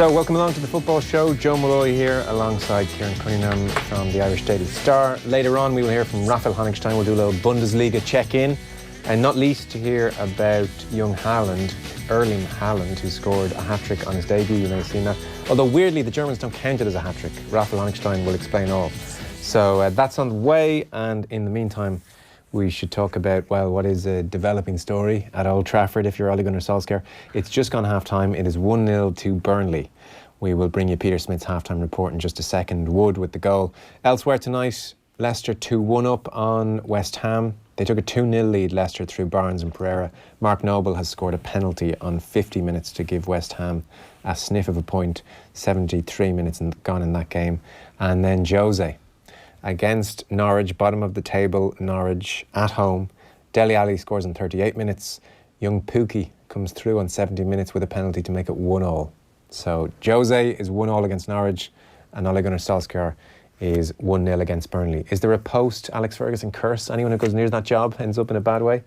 So welcome along to the Football Show. Joe Molloy here alongside Kieran Cunningham from the Irish Daily Star. Later on we will hear from Rafa Honigstein. We'll do a little Bundesliga check-in, and not least to hear about young Haaland, Erling Haaland, who scored a hat-trick on his debut. You may have seen that. Although weirdly the Germans don't count it as a hat-trick. Rafa Honigstein will explain all. So that's on the way, and in the meantime we should talk about, well, what is a developing story at Old Trafford if you're Ole Gunnar Solskjaer. It's just gone half-time. It is 1-0 to Burnley. We will bring you Peter Smith's half-time report in just a second. Wood with the goal. Elsewhere tonight, Leicester 2-1 up on West Ham. They took a 2-0 lead, Leicester, through Barnes and Pereira. Mark Noble has scored a penalty on 50 minutes to give West Ham a sniff of a point. 73 minutes gone in that game. And then Jose against Norwich, bottom of the table, Norwich at home. Dele Alli scores in 38 minutes. Young Pukki comes through on 70 minutes with a penalty to make it 1-1. So Jose is 1-1 against Norwich, and Ole Gunnar Solskjaer is 1-0 against Burnley. Is there a post-Alex Ferguson curse? Anyone who goes near that job ends up in a bad way?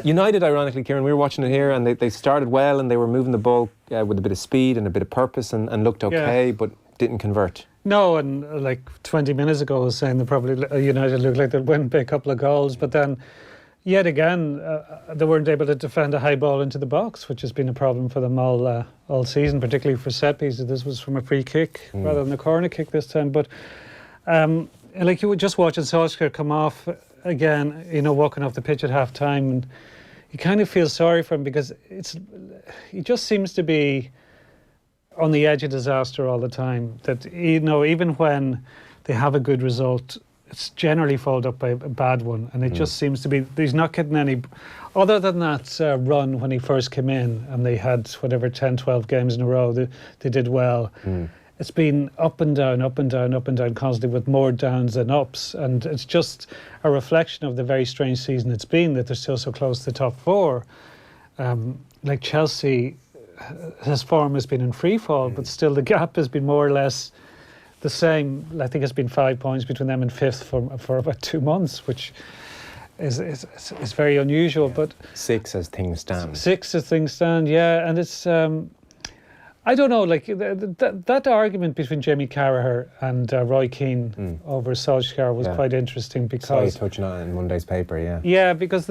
United, ironically, Kieran, we were watching it here, and they started well, and they were moving the ball with a bit of speed and a bit of purpose, and looked okay, but didn't convert. No, and like 20 minutes ago I was saying that probably United looked like they'd win by a couple of goals, but then yet again they weren't able to defend a high ball into the box, which has been a problem for them all season, particularly for set pieces. This was from a free kick rather than a corner kick this time. But like you were just watching Solskjaer come off again, walking off the pitch at half time, and you kind of feel sorry for him because he just seems to be on the edge of disaster all the time. That even when they have a good result, it's generally followed up by a bad one, and it just seems to be he's not getting any. Other than that run when he first came in, and they had 10, 12 games in a row, they did well. It's been up and down, up and down, up and down constantly, with more downs than ups, and it's just a reflection of the very strange season it's been that they're still so close to the top four. Like Chelsea, his form has been in free fall, but still the gap has been more or less the same. I think it's been 5 points between them and fifth for about 2 months, which is very unusual. But 6 as things stand. 6 as things stand, yeah. And it's I don't know, like that argument between Jamie Carragher and Roy Keane over Solskjaer was quite interesting, because I saw you touching on it in Monday's paper, yeah. Yeah, because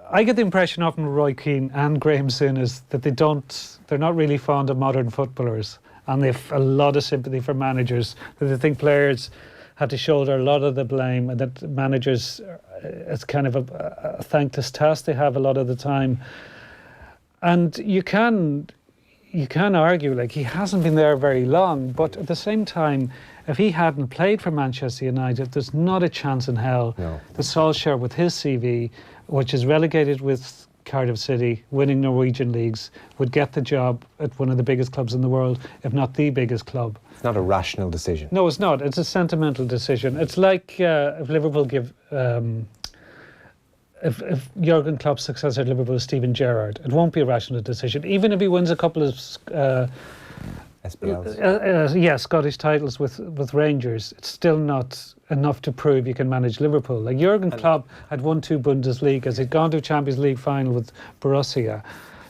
I get the impression often with Roy Keane and Graham Souness that they're not really fond of modern footballers, and they've a lot of sympathy for managers, that they think players have to shoulder a lot of the blame, and that managers, it's kind of a thankless task they have a lot of the time. And you can argue, like, he hasn't been there very long, but at the same time, if he hadn't played for Manchester United, there's not a chance in hell that Solskjaer, with his CV, which is relegated with Cardiff City, winning Norwegian leagues, would get the job at one of the biggest clubs in the world, if not the biggest club. It's not a rational decision. No, it's not. It's a sentimental decision. It's like if Liverpool give... If Jurgen Klopp's successor at Liverpool is Steven Gerrard, it won't be a rational decision. Even if he wins a couple of SPLs. Scottish titles with Rangers, it's still not enough to prove you can manage Liverpool. Like Jurgen Klopp had won 2 Bundesligas, he'd gone to a Champions League final with Borussia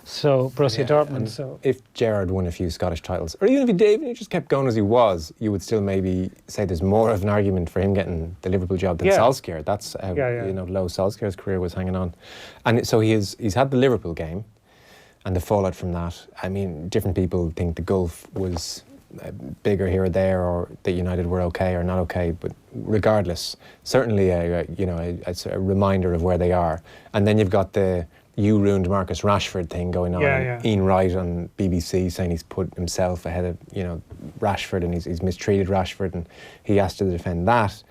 Dortmund. So if Gerrard won a few Scottish titles, or even if he just kept going as he was, you would still maybe say there's more of an argument for him getting the Liverpool job than Solskjaer. That's how low Solskjaer's career was hanging on. And so he's had the Liverpool game and the fallout from that. I mean, different people think the gulf was bigger here or there, or that United were okay or not okay, but regardless, certainly it's a reminder of where they are. And then you've got the "you ruined Marcus Rashford" thing going on. Ian Wright on BBC saying he's put himself ahead of Rashford, and he's mistreated Rashford, and he has to defend that.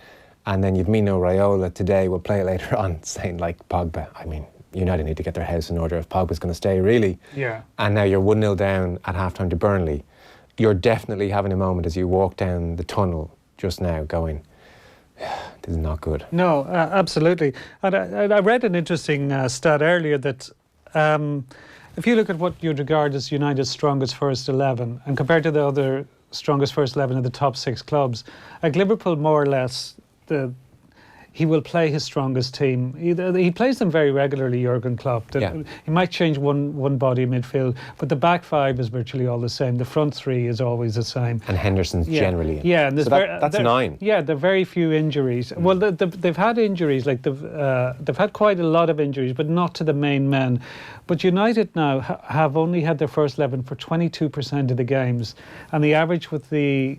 And then you've Mino Raiola today, we'll play it later on, saying like Pogba. I mean, United need to get their house in order if Pogba's going to stay, really. Yeah. And now you're 1-0 down at halftime to Burnley. You're definitely having a moment as you walk down the tunnel just now going, this is not good. No, absolutely. And I read an interesting stat earlier that if you look at what you'd regard as United's strongest first 11 and compared to the other strongest first 11 of the top 6 clubs, like Liverpool more or less, he will play his strongest team. He plays them very regularly, Jurgen Klopp. He might change one body in midfield, but the back five is virtually all the same. The front three is always the same. And Henderson's generally in. Yeah, and so that's 9. Yeah, there are very few injuries. Well, they've had injuries, like they've had quite a lot of injuries, but not to the main men. But United now have only had their first 11 for 22% of the games, and the average with the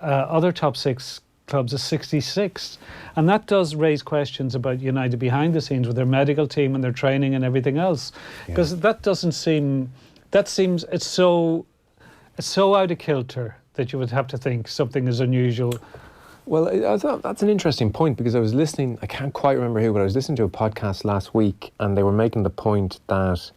other top 6 clubs is 66, and that does raise questions about United behind the scenes with their medical team and their training and everything else, because that seems it's so out of kilter that you would have to think something is unusual. Well, I thought that's an interesting point, because I was listening, I can't quite remember who, but I was listening to a podcast last week, and they were making the point that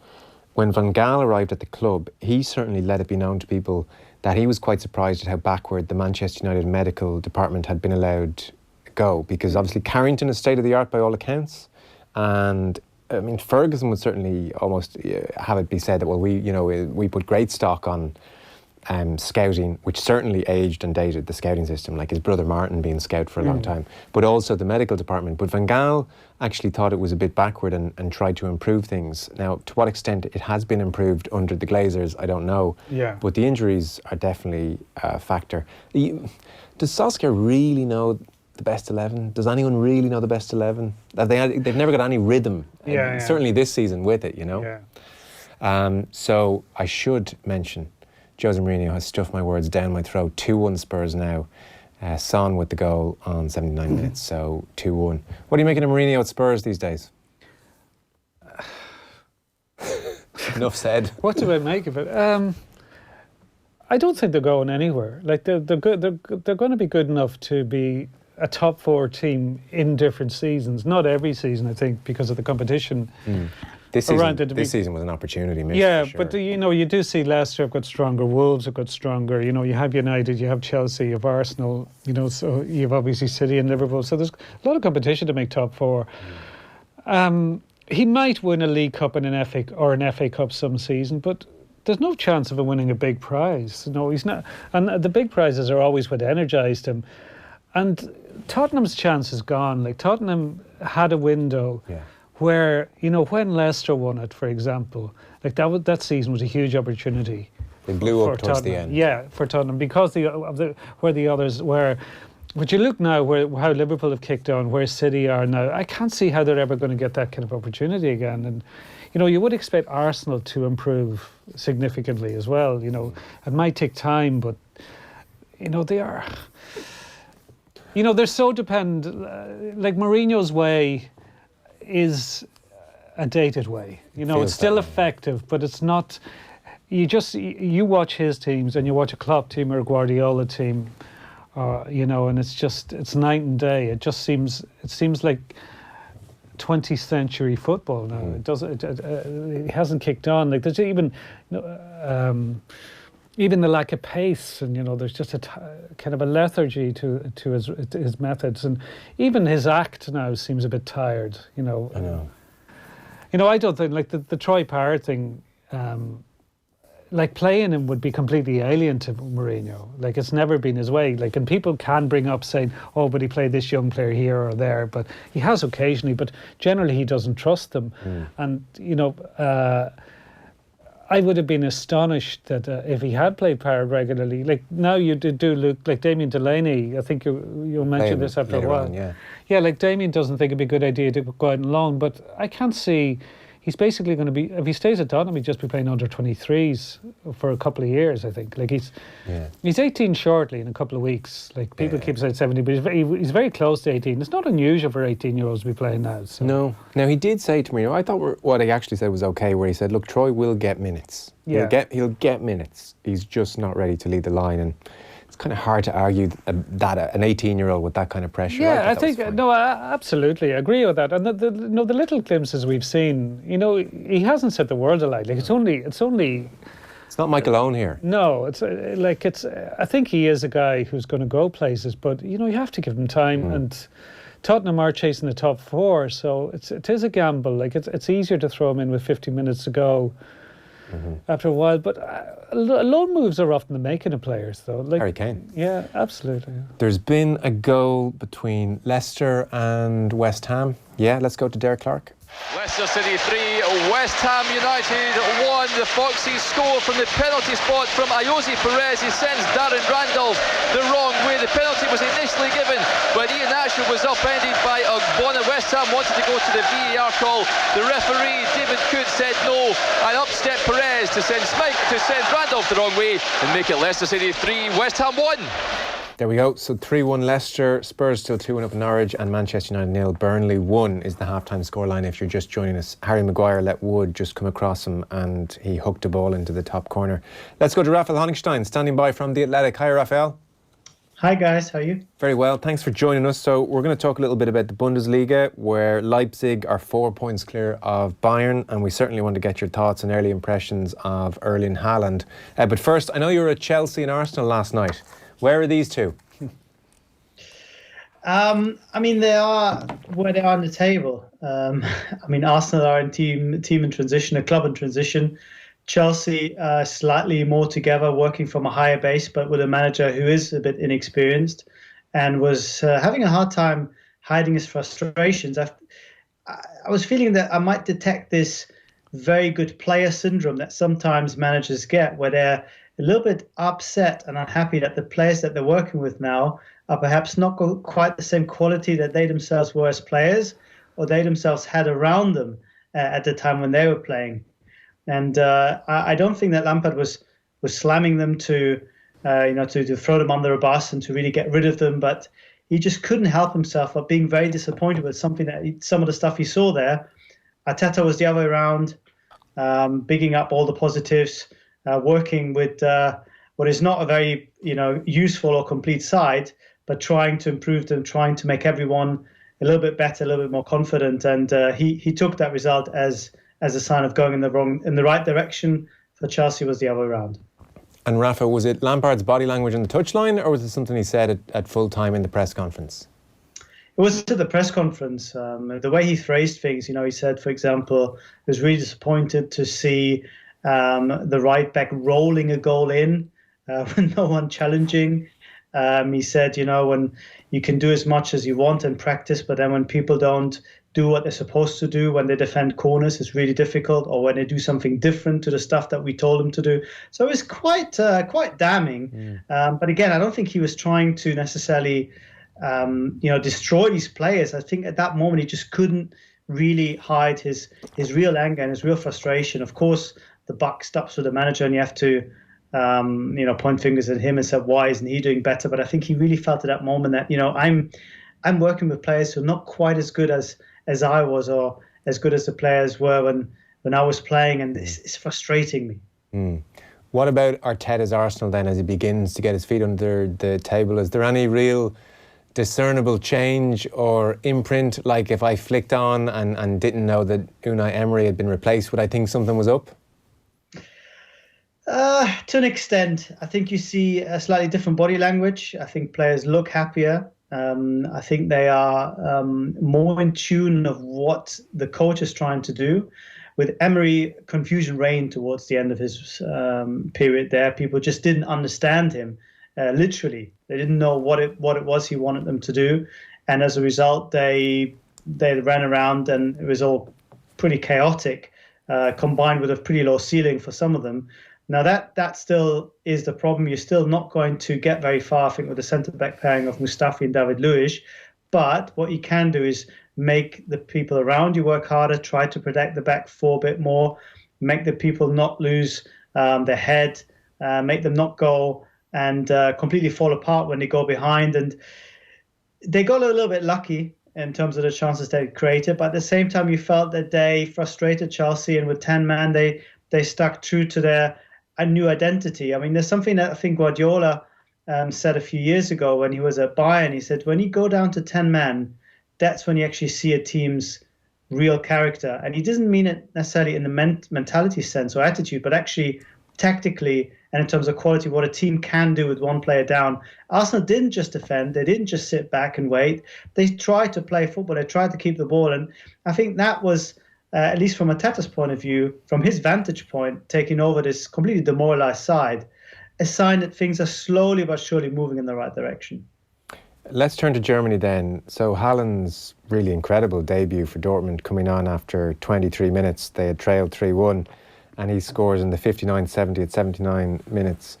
when Van Gaal arrived at the club, he certainly let it be known to people that he was quite surprised at how backward the Manchester United medical department had been allowed go, because obviously Carrington is state-of-the-art by all accounts, and I mean Ferguson would certainly almost have it be said that, well, we put great stock on scouting, which certainly aged and dated the scouting system, like his brother Martin being scout for a long time, but also the medical department. But Van Gaal actually thought it was a bit backward and tried to improve things. Now, to what extent it has been improved under the Glazers, I don't know. Yeah. But the injuries are definitely a factor. Does Solskjaer really know the best 11? Does anyone really know the best 11? They've never got any rhythm. Certainly this season with it, Yeah. So I should mention, Jose Mourinho has stuffed my words down my throat. 2-1 Spurs now. Son with the goal on 79 minutes, so 2-1. What are you making of Mourinho at Spurs these days? Enough said. What do I make of it? I don't think they're going anywhere. Like they're good. They're going to be good enough to be a top 4 team in different seasons. Not every season, I think, because of the competition. This season was an opportunity miss. Yeah, for sure. but you do see Leicester have got stronger, Wolves have got stronger. You have United, you have Chelsea, you have Arsenal. So you have obviously City and Liverpool. So there's a lot of competition to make top 4. He might win a League Cup and an FA Cup some season, but there's no chance of him winning a big prize. No, he's not. And the big prizes are always what energised him. And Tottenham's chance is gone. Like Tottenham had a window. Yeah. Where, when Leicester won it, for example, like that season was a huge opportunity. They blew up towards the end. Yeah, for Tottenham, because where the others were. But you look now how Liverpool have kicked on, where City are now. I can't see how they're ever going to get that kind of opportunity again. And you would expect Arsenal to improve significantly as well. It might take time, but they are. They're so dependent. Like Mourinho's way is a dated way. It's still effective, but it's not. You watch his teams and you watch a Klopp team or a Guardiola team, and it's night and day. It seems like 20th century football now. It hasn't kicked on. Like there's even the lack of pace, and there's just a kind of a lethargy to his methods, and even his act now seems a bit tired. I know. I don't think like the Troy Parrott thing. Like playing him would be completely alien to Mourinho. Like it's never been his way. Like, and people can bring up saying, "Oh, but he played this young player here or there." But he has occasionally, but generally he doesn't trust them. And I would have been astonished that if he had played Parrott regularly. Like now you do look like Damien Delaney. I think you mentioned this after a while. Yeah, like Damien doesn't think it'd be a good idea to go out and loan, but I can't see. He's basically going to be, if he stays at Tottenham, he'd just be playing under 23s for a couple of years, I think. Like he's 18 shortly in a couple of weeks. Like people keep saying 70, but he's very close to 18. It's not unusual for 18-year-olds to be playing now. So. No. Now he did say to me, I thought what he actually said was okay, where he said, look, Troy will get minutes. Yeah. He'll get minutes. He's just not ready to lead the line. And it's kind of hard to argue that an 18-year-old with that kind of pressure. Yeah, I think I absolutely agree with that. And the little glimpses we've seen, he hasn't set the world alight. Like it's only. It's not Michael Owen here. No, I think he is a guy who's going to go places, but you have to give him time. And Tottenham are chasing the top 4, so it is a gamble. Like it's easier to throw him in with 50 minutes to go. after a while. But loan moves are often the making of players, though. Like, Harry Kane. Yeah, absolutely. Yeah. There's been a goal between Leicester and West Ham. Yeah, let's go to Derek Clark. Leicester City 3, West Ham United 1. The Foxes score from the penalty spot from Ayoze Perez. He sends Darren Randolph the wrong way. The penalty was initially given, but Ian Asher was upended by Ogbonna. West Ham wanted to go to the VAR call. The referee, David Coote, said no, and up stepped Perez to send Randolph the wrong way and make it Leicester City 3, West Ham 1. There we go. So 3-1 Leicester, Spurs still 2-1 up in Norwich, and Manchester United 0, Burnley 1 is the half-time scoreline if you're just joining us. Harry Maguire let Wood just come across him and he hooked a ball into the top corner. Let's go to Rafael Honigstein, standing by from The Athletic. Hi, Rafael. Hi guys, how are you? Very well, thanks for joining us. So we're going to talk a little bit about the Bundesliga, where Leipzig are 4 points clear of Bayern, and we certainly want to get your thoughts and early impressions of Erling Haaland. But first, I know you were at Chelsea and Arsenal last night. Where are these two? I mean, they are where they are on the table. I mean, Arsenal are a team in transition, a club in transition. Chelsea slightly more together, working from a higher base, but with a manager who is a bit inexperienced and was having a hard time hiding his frustrations. I was feeling that I might detect this very good player syndrome that sometimes managers get, where they're a little bit upset and unhappy that the players that they're working with now are perhaps not quite the same quality that they themselves were as players, or they themselves had around them at the time when they were playing. And I don't think that Lampard was slamming them to throw them under a bus and to really get rid of them, but he just couldn't help himself but being very disappointed with some of the stuff he saw there. Arteta was the other way around, bigging up all the positives, working with what is not a very useful or complete side, but trying to improve them, trying to make everyone a little bit better, a little bit more confident. And he took that result as a sign of going in the right direction. For Chelsea was the other way around. And Rafa, was it Lampard's body language on the touchline, or was it something he said at full time in the press conference? It was at the press conference. The way he phrased things, he said, for example, he was really disappointed to see the right back rolling a goal in with no one challenging. He said, when you can do as much as you want in practice, but then when people don't do what they're supposed to do, when they defend corners, it's really difficult, or when they do something different to the stuff that we told them to do. So it was quite damning. But again, I don't think he was trying to necessarily, destroy these players. I think at that moment he just couldn't really hide his real anger and his real frustration. Of course, the buck stops with the manager, and you have to point fingers at him and say, why isn't he doing better? But I think he really felt at that moment that, I'm working with players who are not quite as good as I was, or as good as the players were when I was playing, and this is frustrating me. What about Arteta's Arsenal then, as he begins to get his feet under the table? Is there any real discernible change or imprint? Like if I flicked on and didn't know that Unai Emery had been replaced, would I think something was up? To an extent. I think you see a slightly different body language. I think players look happier. I think they are more in tune of what the coach is trying to do. With Emery, confusion reigned towards the end of his period there. People just didn't understand him. Literally, they didn't know what it was he wanted them to do, and as a result, they ran around, and it was all pretty chaotic, combined with a pretty low ceiling for some of them. Now that still is the problem. You're still not going to get very far, I think, with the centre-back pairing of Mustafi and David Luiz. But what you can do is make the people around you work harder, try to protect the back four a bit more, make the people not lose their head, make them not go and completely fall apart when they go behind. And they got a little bit lucky in terms of the chances they created, but at the same time, you felt that they frustrated Chelsea, and with 10 men, they stuck true to a new identity. I mean, there's something that I think Guardiola said a few years ago when he was at Bayern. He said, when you go down to 10 men, that's when you actually see a team's real character. And he doesn't mean it necessarily in the mentality sense or attitude, but actually tactically and in terms of quality, what a team can do with one player down. Arsenal didn't just defend. They didn't just sit back and wait. They tried to play football. They tried to keep the ball. And I think that was at least from Arteta's point of view, from his vantage point, taking over this completely demoralised side, a sign that things are slowly but surely moving in the right direction. Let's turn to Germany then. So Haaland's really incredible debut for Dortmund, coming on after 23 minutes. They had trailed 3-1 and he scores in the 59-70 at 79 minutes.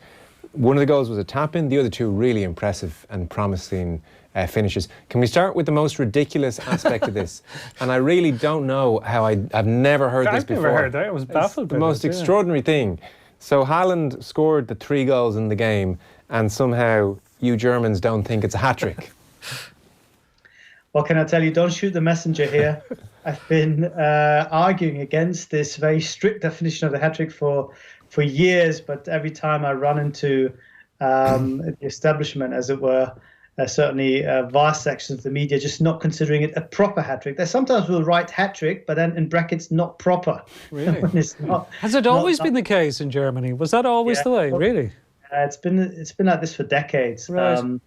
One of the goals was a tap-in, the other two really impressive and promising finishes. Can we start with the most ridiculous aspect of this? And I really don't know how I've never heard this before. I've never heard that. I was baffled by the most extraordinary thing. So Haaland scored the 3 goals in the game and somehow you Germans don't think it's a hat-trick. Well, can I tell you, don't shoot the messenger here. I've been arguing against this very strict definition of the hat-trick for years, but every time I run into the establishment, as it were, certainly vast sections of the media just not considering it a proper hat-trick. They sometimes will write hat-trick, but then in brackets, not proper. Really? Not, Has it always been the case in Germany? Was that always the way, really? It's been like this for decades. Right.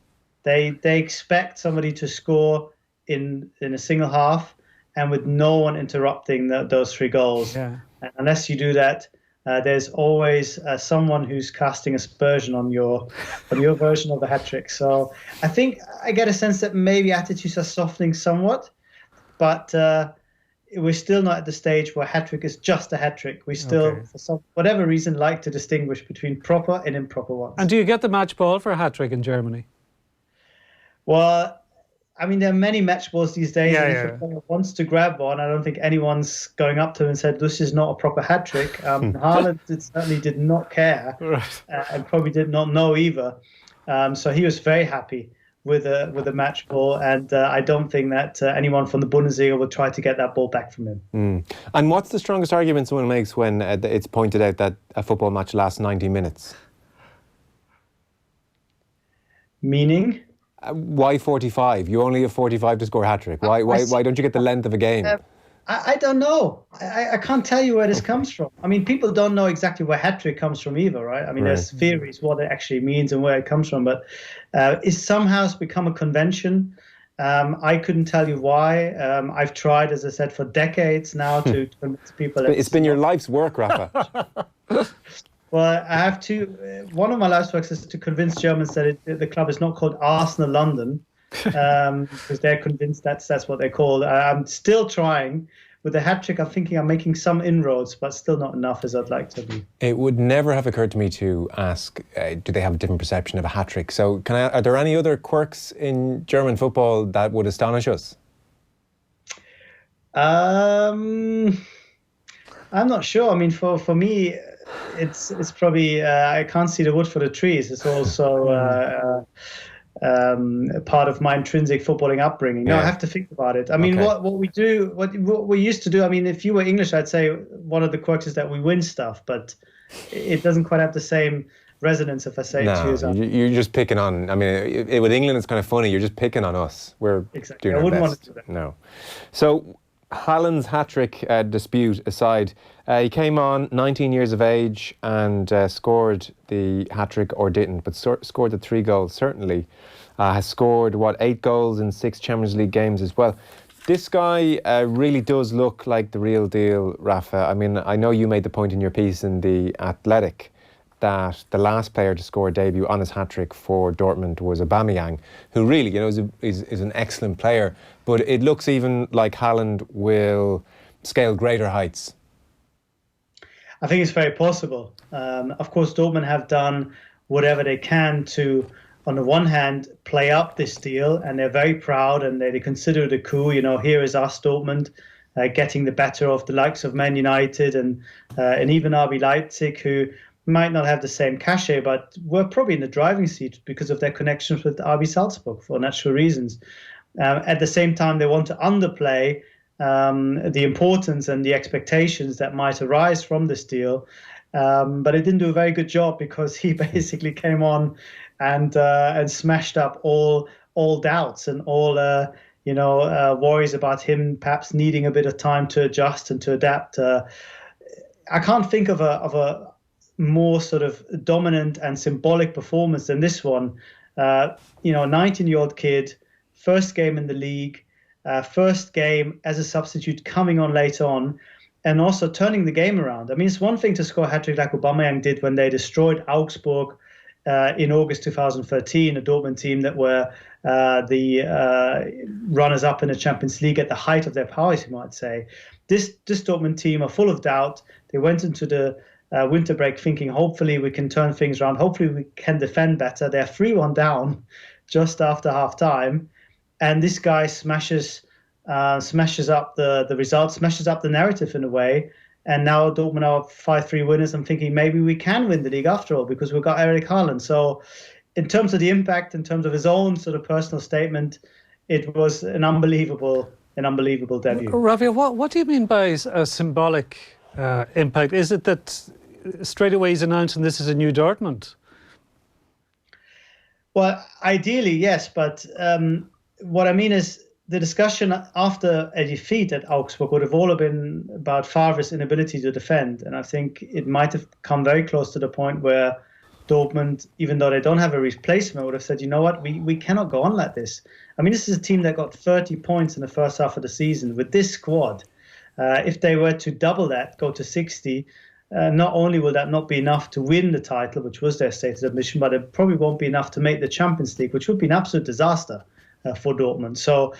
They expect somebody to score in a single half and with no one interrupting those 3 goals. Yeah. And unless you do that, there's always someone who's casting aspersion on your version of the hat-trick. So I think I get a sense that maybe attitudes are softening somewhat, but we're still not at the stage where hat-trick is just a hat-trick. We still, for whatever reason, like to distinguish between proper and improper ones. And do you get the match ball for a hat-trick in Germany? Well, I mean, there are many match balls these days. Yeah, and if a player wants to grab one, I don't think anyone's going up to him and said, this is not a proper hat-trick. Haaland certainly did not care, and probably did not know either. So he was very happy with a match ball, and I don't think that anyone from the Bundesliga would try to get that ball back from him. And what's the strongest argument someone makes when it's pointed out that a football match lasts 90 minutes? Meaning? Why 45? You only have 45 to score a hat-trick. Why don't you get the length of a game? I don't know. I can't tell you where this comes from. I mean, people don't know exactly where hat-trick comes from either, right? I mean, there's theories what it actually means and where it comes from, but it's somehow become a convention. I couldn't tell you why. I've tried, as I said, for decades now to convince people. It's been your life's work, Rafa. Well, I have to. One of my life's works is to convince Germans that the club is not called Arsenal London, because they're convinced that's what they're called. I'm still trying. With the hat-trick, I'm thinking I'm making some inroads, but still not enough as I'd like to be. It would never have occurred to me to ask, do they have a different perception of a hat-trick? So are there any other quirks in German football that would astonish us? I'm not sure. I mean, for me, it's probably I can't see the wood for the trees. It's also part of my intrinsic footballing upbringing. No, I have to think about it. I mean, what we do, what we used to do. I mean, if you were English, I'd say one of the quirks is that we win stuff, but it doesn't quite have the same resonance if I say it to you. You're just picking on. I mean, with England, it's kind of funny. You're just picking on us. We're exactly. doing I wouldn't our best. want to do that. No. So Haaland's hat-trick dispute aside, he came on 19 years of age and scored the hat-trick or didn't, but scored the 3 goals certainly. Has scored, 8 goals in 6 Champions League games as well. This guy really does look like the real deal, Rafa. I mean, I know you made the point in your piece in The Athletic that the last player to score a debut on his hat-trick for Dortmund was Aubameyang, who really, is an excellent player. But it looks even like Haaland will scale greater heights. I think it's very possible. Of course, Dortmund have done whatever they can to, on the one hand, play up this deal, and they're very proud and they consider it a coup. Here is us, Dortmund, getting the better of the likes of Man United and even RB Leipzig, who might not have the same cachet, but were probably in the driving seat because of their connections with RB Salzburg for natural reasons. At the same time, they want to underplay the importance and the expectations that might arise from this deal. But it didn't do a very good job because he basically came on and smashed up all doubts and all worries about him perhaps needing a bit of time to adjust and to adapt. I can't think of a more sort of dominant and symbolic performance than this one. 19-year-old kid, first game in the league, first game as a substitute, coming on later on, and also turning the game around. I mean, it's one thing to score a hat-trick like Aubameyang did when they destroyed Augsburg in August 2013, a Dortmund team that were the runners-up in the Champions League at the height of their powers, you might say. This Dortmund team are full of doubt. They went into the winter break thinking, hopefully we can turn things around. Hopefully we can defend better. They're 3-1 down just after half-time. And this guy smashes up the results, smashes up the narrative in a way. And now Dortmund are 5-3 winners. I'm thinking maybe we can win the league after all because we've got Erling Haaland. So in terms of the impact, in terms of his own sort of personal statement, it was an unbelievable debut. Rafa, what do you mean by a symbolic impact? Is it that straight away he's announcing this is a new Dortmund? Well, ideally, yes. But what I mean is the discussion after a defeat at Augsburg would have all been about Favre's inability to defend. And I think it might have come very close to the point where Dortmund, even though they don't have a replacement, would have said, you know what, we cannot go on like this. I mean, this is a team that got 30 points in the first half of the season with this squad. If they were to double that, go to 60, not only will that not be enough to win the title, which was their stated ambition, but it probably won't be enough to make the Champions League, which would be an absolute disaster for Dortmund. So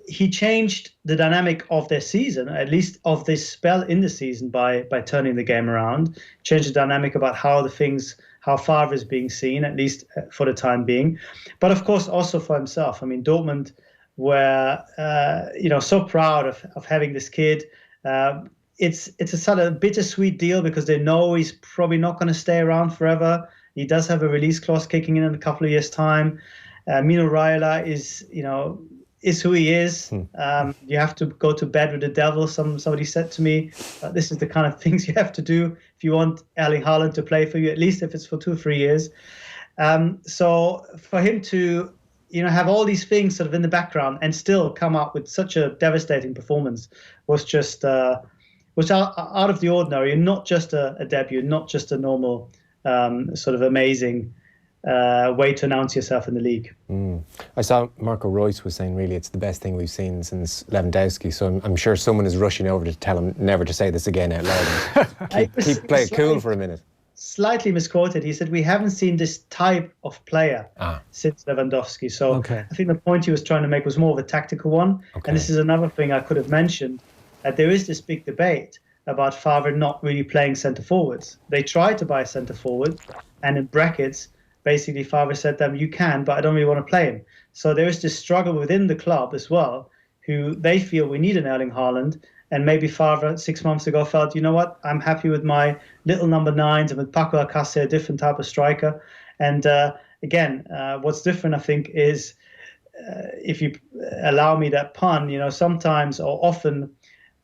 he changed the dynamic of their season, at least of this spell in the season, by turning the game around, changed the dynamic about how Favre is being seen, at least for the time being. But of course, also for himself. I mean, Dortmund were, so proud of having this kid. It's a sort of bittersweet deal because they know he's probably not going to stay around forever. He does have a release clause kicking in a couple of years' time. Mino Raiola is who he is. You have to go to bed with the devil. Somebody said to me, this is the kind of things you have to do if you want Erling Haaland to play for you, at least if it's for 2 or 3 years. So for him to have all these things sort of in the background and still come up with such a devastating performance was just was out of the ordinary, and not just a debut, not just a normal sort of amazing way to announce yourself in the league. I saw Marco Reus was saying really it's the best thing we've seen since Lewandowski, so I'm sure someone is rushing over to tell him never to say this again out loud. keep play it cool for a minute. Slightly misquoted. He said we haven't seen this type of player since Lewandowski. So I think the point he was trying to make was more of a tactical one. And this is another thing I could have mentioned, that there is this big debate about Favre not really playing centre forwards. They tried to buy a centre forward, and in brackets basically Favre said to them, you can, but I don't really want to play him. So there is this struggle within the club as well, who they feel we need an Erling Haaland. And maybe Favre 6 months ago felt, you know what, I'm happy with my little number 9s and with Paco Alcácer, a different type of striker. And again, what's different, I think, is if you allow me that pun, sometimes or often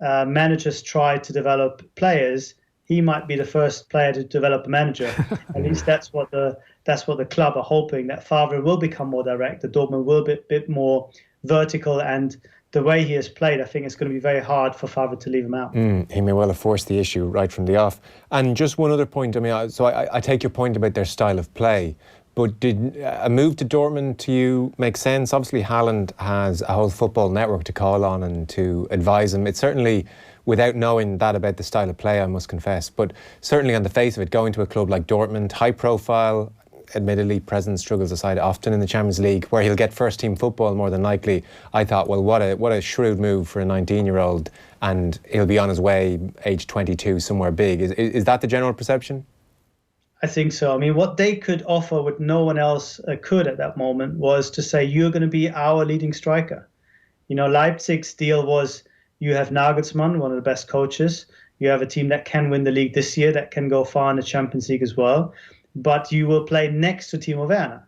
managers try to develop players. He might be the first player to develop a manager. At least that's what the club are hoping, that Favre will become more direct, that Dortmund will be a bit more vertical, and the way he has played, I think it's going to be very hard for Favre to leave him out. He may well have forced the issue right from the off. And just one other point, I take your point about their style of play, but did a move to Dortmund to you make sense? Obviously Haaland has a whole football network to call on and to advise him. It's certainly, without knowing that about the style of play, I must confess, but certainly on the face of it, going to a club like Dortmund, high profile, admittedly present struggles aside, often in the Champions League, where he'll get first team football more than likely. I thought, well, what a shrewd move for a 19-year-old, and he'll be on his way, age 22, somewhere big. Is that the general perception? I think so. I mean, what they could offer, what no one else could at that moment, was to say, you're going to be our leading striker. Leipzig's deal was, you have Nagelsmann, one of the best coaches. You have a team that can win the league this year, that can go far in the Champions League as well. But you will play next to Timo Werner,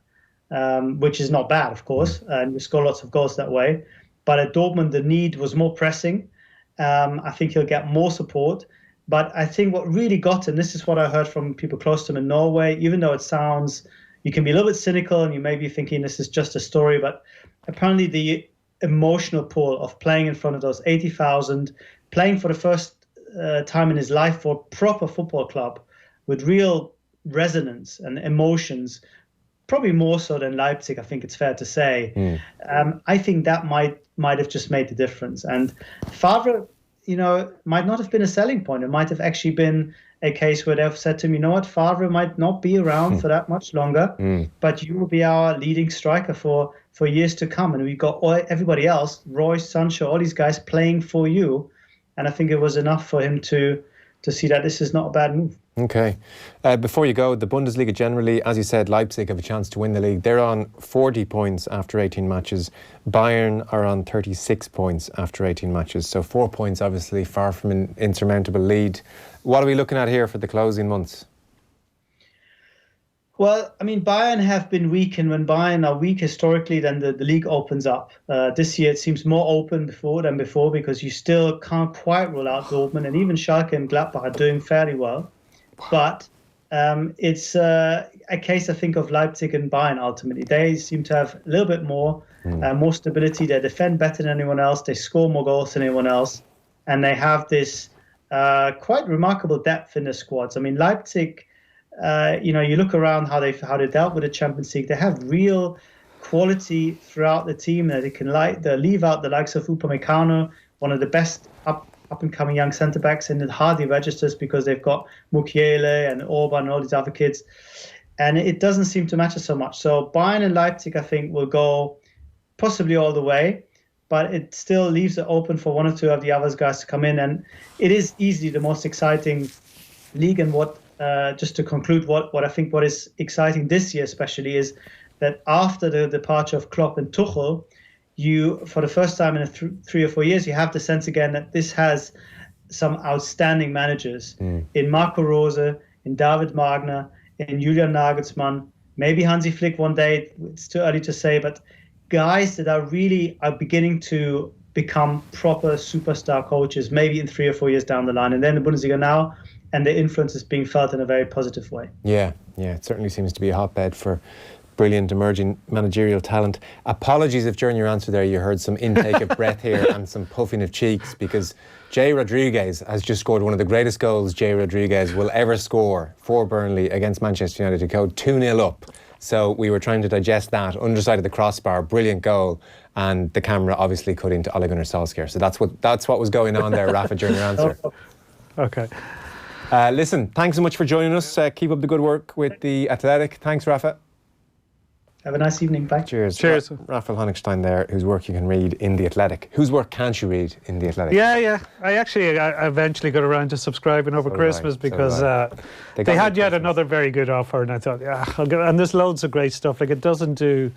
which is not bad, of course, and you score lots of goals that way. But at Dortmund, the need was more pressing. I think he'll get more support. But I think what really got him, this is what I heard from people close to him in Norway, even though it sounds, you can be a little bit cynical and you may be thinking this is just a story, but apparently the emotional pull of playing in front of those 80,000, playing for the first time in his life for a proper football club with real resonance and emotions, probably more so than Leipzig, I think it's fair to say. I think that might might have just made the difference. And Favre, might not have been a selling point. It might have actually been a case where they've said to him, you know what, Favre might not be around for that much longer, but you will be our leading striker for years to come. And we've got everybody else, Royce, Sancho, all these guys playing for you. And I think it was enough for him to see that this is not a bad move. Okay. Before you go, the Bundesliga generally, as you said, Leipzig have a chance to win the league. They're on 40 points after 18 matches. Bayern are on 36 points after 18 matches. So 4 points, obviously, far from an insurmountable lead. What are we looking at here for the closing months? Well, I mean, Bayern have been weak, and when Bayern are weak historically, then the league opens up. This year it seems more open than before because you still can't quite rule out Dortmund, and even Schalke and Gladbach are doing fairly well. But it's a case, I think, of Leipzig and Bayern ultimately. They seem to have a little bit more stability. They defend better than anyone else. They score more goals than anyone else. And they have this quite remarkable depth in their squads. I mean, Leipzig... you look around how they dealt with the Champions League. They have real quality throughout the team. They can leave out the likes of Upamecano, one of the best up and coming young centre backs, and it hardly registers because they've got Mukiele and Orban and all these other kids, and it doesn't seem to matter so much. So Bayern and Leipzig, I think, will go possibly all the way, but it still leaves it open for one or two of the other guys to come in, and it is easily the most exciting league. And what just to conclude, what I think what is exciting this year especially is that after the departure of Klopp and Tuchel, you, for the first time in 3 or 4 years, you have the sense again that this has some outstanding managers in Marco Rose, in David Wagner, in Julian Nagelsmann, maybe Hansi Flick one day. It's too early to say, but guys that are beginning to become proper superstar coaches, maybe in 3 or 4 years down the line. And then the Bundesliga now, and the influence is being felt in a very positive way. Yeah, it certainly seems to be a hotbed for brilliant emerging managerial talent. Apologies if during your answer there you heard some intake of breath here and some puffing of cheeks, because Jay Rodriguez has just scored one of the greatest goals Jay Rodriguez will ever score for Burnley against Manchester United to go 2-0 up. So we were trying to digest that, underside of the crossbar, brilliant goal, and the camera obviously cut into Ole Gunnar Solskjaer. So that's what was going on there, Rafa, during your answer. Okay. Listen, thanks so much for joining us. Keep up the good work with the Athletic. Thanks, Rafa. Have a nice evening. Bye. Cheers. Rafa Honigstein there, whose work you can read in The Athletic. Whose work can't you read in The Athletic? Yeah. I eventually got around to subscribing over Christmas because they had yet another very good offer, and I thought, and there's loads of great stuff. Like, it doesn't do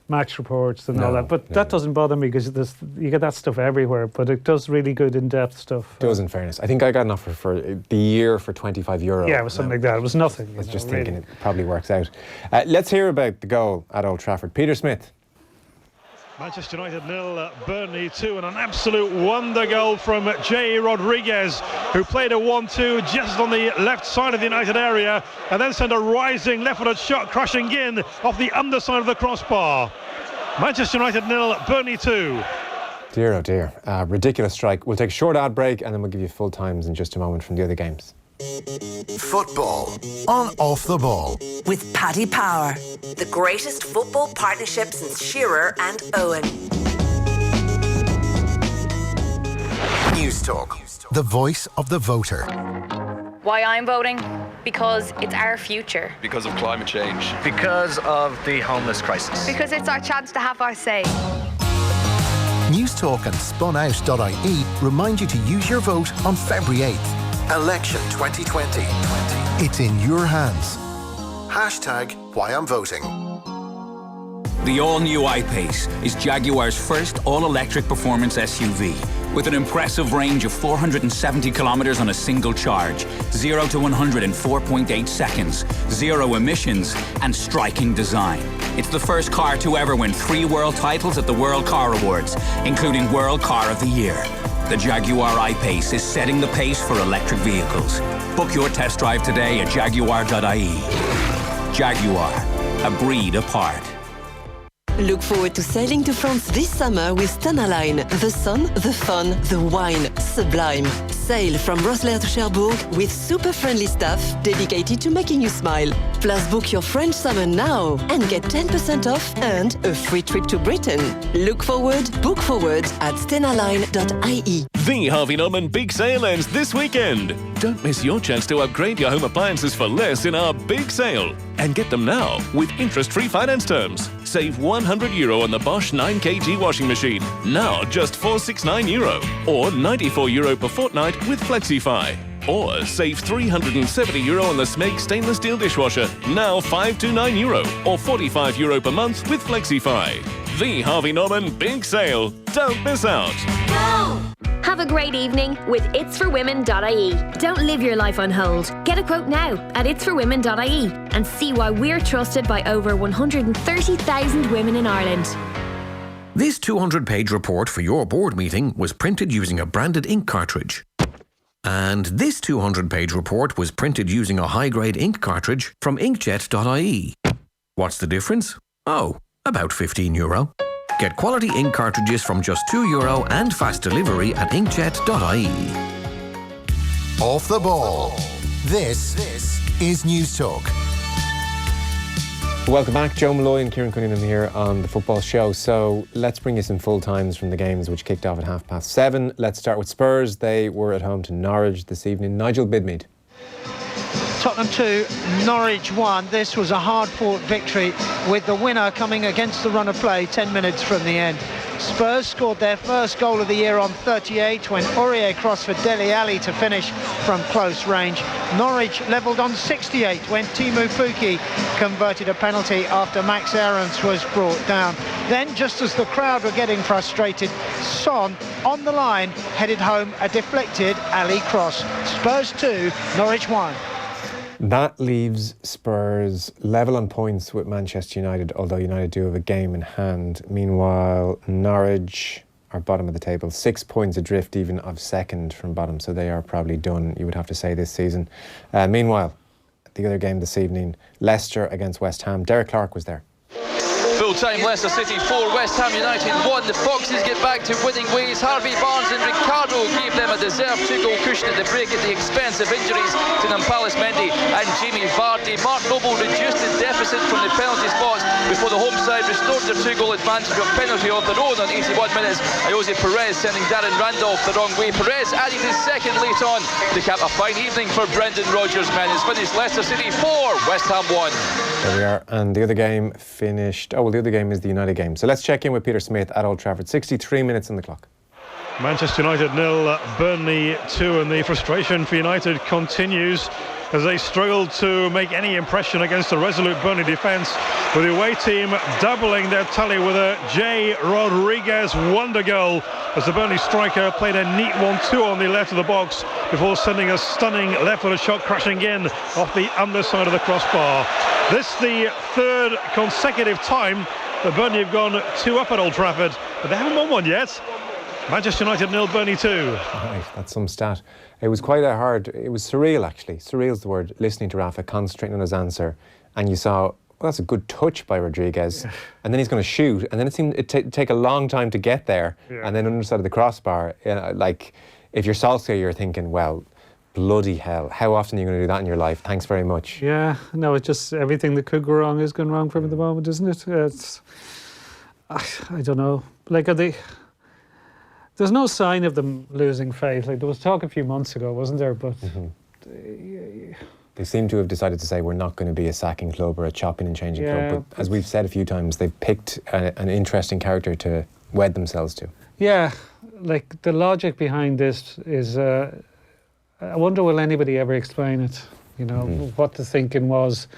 match reports and all that, but that doesn't bother me because you get that stuff everywhere, but it does really good in-depth stuff. It does, in fairness. I think I got an offer for the year for €25. Yeah, it was something like that. It was nothing. I was just thinking it probably works out. Let's hear about the goal at Old Trafford. Peter Smith. Manchester United 0, Burnley 2, and an absolute wonder goal from Jay Rodriguez, who played a 1-2 just on the left side of the United area and then sent a rising left-footed shot crashing in off the underside of the crossbar. Manchester United 0, Burnley 2. Dear, oh dear. Ridiculous strike. We'll take a short ad break and then we'll give you full times in just a moment from the other games. Football on Off the Ball with Paddy Power, the greatest football partnership since Shearer and Owen. News Talk, the voice of the voter. Why I'm voting? Because it's our future. Because of climate change. Because of the homeless crisis. Because it's our chance to have our say. News Talk and spunout.ie remind you to use your vote on February 8th. Election 2020. It's in your hands. #Why I'm voting. The all-new I-Pace is Jaguar's first all-electric performance SUV with an impressive range of 470 kilometres on a single charge, 0 to 100 in 4.8 seconds, 0 emissions, and striking design. It's the first car to ever win 3 world titles at the World Car Awards, including World Car of the Year. The Jaguar I-Pace is setting the pace for electric vehicles. Book your test drive today at jaguar.ie. Jaguar, a breed apart. Look forward to sailing to France this summer with Stena Line. The sun, the fun, the wine. Sublime. Sail from Rosselair to Cherbourg with super friendly staff dedicated to making you smile. Plus book your French summer now and get 10% off and a free trip to Britain. Look forward, book forward at stenaline.ie. The Harvey Norman Big Sale ends this weekend. Don't miss your chance to upgrade your home appliances for less in our big sale. And get them now with interest-free finance terms. Save €100 on the Bosch 9kg washing machine. Now just €469. Or €94 per fortnight with Flexify. Or save €370 on the Smeg stainless steel dishwasher. Now €529. Or €45 per month with Flexify. The Harvey Norman Big Sale. Don't miss out. Go! Have a great evening with itsforwomen.ie. Don't live your life on hold. Get a quote now at itsforwomen.ie and see why we're trusted by over 130,000 women in Ireland. This 200-page report for your board meeting was printed using a branded ink cartridge. And this 200-page report was printed using a high-grade ink cartridge from inkjet.ie. What's the difference? Oh, about €15. Get quality ink cartridges from just €2 and fast delivery at inkjet.ie. Off the ball. This is News Talk. Welcome back. Joe Molloy and Kieran Cunningham here on the Football Show. So let's bring you some full times from the games which kicked off at 7:30. Let's start with Spurs. They were at home to Norwich this evening. Nigel Bidmead. Tottenham 2, Norwich 1. This was a hard-fought victory with the winner coming against the run of play 10 minutes from the end. Spurs scored their first goal of the year on 38 when Aurier crossed for Dele Alli to finish from close range. Norwich levelled on 68 when Teemu Pukki converted a penalty after Max Aarons was brought down. Then, just as the crowd were getting frustrated, Son, on the line, headed home a deflected Alli cross. Spurs 2, Norwich 1. That leaves Spurs level on points with Manchester United, although United do have a game in hand. Meanwhile, Norwich are bottom of the table, 6 points adrift even of second from bottom, so they are probably done, you would have to say, this season. Meanwhile, the other game this evening, Leicester against West Ham. Derek Clark was there. Full-time Leicester City 4, West Ham United 1. The Foxes get back to winning ways. Harvey Barnes and Ricardo gave them a deserved 2-goal cushion at the break at the expense of injuries to Nampalys Mendy and Jamie Vardy. Mark Noble reduced the deficit from the penalty spots before the home side restored their 2-goal advantage with a penalty of their own on 81 minutes. Jose Perez sending Darren Randolph the wrong way. Perez added his second late on to cap a fine evening for Brendan Rodgers' men. It's finished Leicester City 4, West Ham 1. There we are. And the other game finished... Oh, well, the other game is the United game. So let's check in with Peter Smith at Old Trafford. 63 minutes on the clock. Manchester United 0, Burnley 2, and the frustration for United continues as they struggle to make any impression against a resolute Burnley defence, with the away team doubling their tally with a J. Rodriguez wonder goal as the Burnley striker played a neat 1-2 on the left of the box before sending a stunning left-footed shot crashing in off the underside of the crossbar. This the third consecutive time that Burnley have gone 2 up at Old Trafford, but they haven't won one yet. Manchester United 0, Burnley 2. Right, that's some stat. It was quite it was surreal actually. Surreal's the word, listening to Rafa, concentrating on his answer, and you saw, well, that's a good touch by Rodriguez, and then he's going to shoot, and then it seemed it'd take a long time to get there, and then underside of the crossbar, like, if you're Solskjaer, you're thinking, well, bloody hell, how often are you going to do that in your life? Thanks very much. Yeah, no, it's just everything that could go wrong is going wrong for him at the moment, isn't it? It's, I don't know. Like, there's no sign of them losing faith. Like, there was talk a few months ago, wasn't there? But they seem to have decided to say we're not going to be a sacking club or a chopping and changing club. But as we've said a few times, they've picked an interesting character to wed themselves to. Yeah, like the logic behind this is, I wonder will anybody ever explain it? You know, what the thinking was.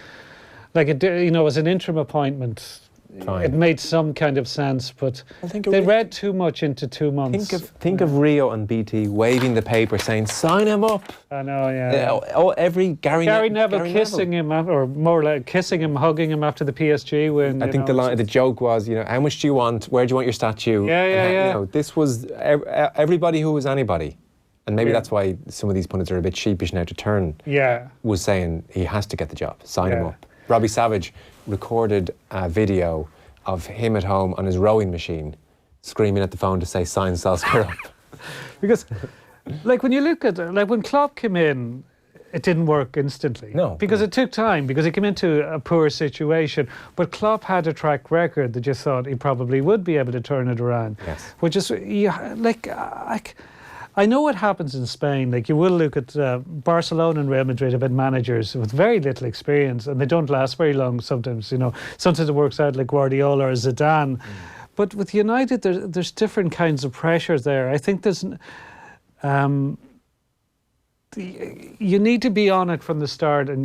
Like, it was an interim appointment. It made some kind of sense, but they read too much into 2 months. Think of Rio and BT waving the paper saying, sign him up. I know, yeah. Gary Neville kissing him, or more like kissing him, hugging him after the PSG win. I think the joke was, how much do you want? Where do you want your statue? Yeah. This was everybody who was anybody. And maybe that's why some of these pundits are a bit sheepish now to turn. Yeah. Was saying he has to get the job. Sign him up. Robbie Savage recorded a video of him at home on his rowing machine, screaming at the phone to say sign Solskjaer up. Because, like, when you look at, like, when Klopp came in, it didn't work instantly. No. Because it took time, because he came into a poor situation. But Klopp had a track record that you thought he probably would be able to turn it around. Yes. Which is, I know what happens in Spain. Like, you will look at Barcelona and Real Madrid have had managers with very little experience, and they don't last very long sometimes, you know. Sometimes it works out like Guardiola or Zidane. But with United, there's different kinds of pressures there. I think there's... you need to be on it from the start, and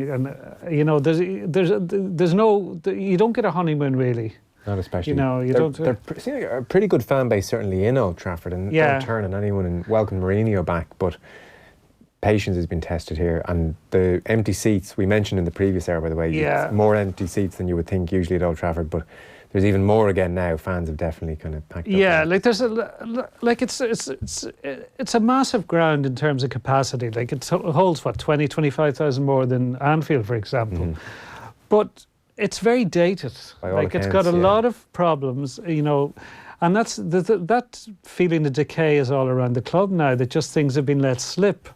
you know, there's no, you don't get a honeymoon really. Not especially. You know, they're a pretty good fan base certainly in Old Trafford, and don't turn on anyone and welcome Mourinho back. But patience has been tested here, and the empty seats we mentioned in the previous hour, by the way, it's more empty seats than you would think usually at Old Trafford, but there's even more again now. Fans have definitely kind of packed up. Yeah, like there's it's a massive ground in terms of capacity. Like it holds what 25,000 more than Anfield, for example. But it's very dated. Like it's got a lot of problems, you know, and that's that feeling of decay is all around the club now. That just things have been let slip.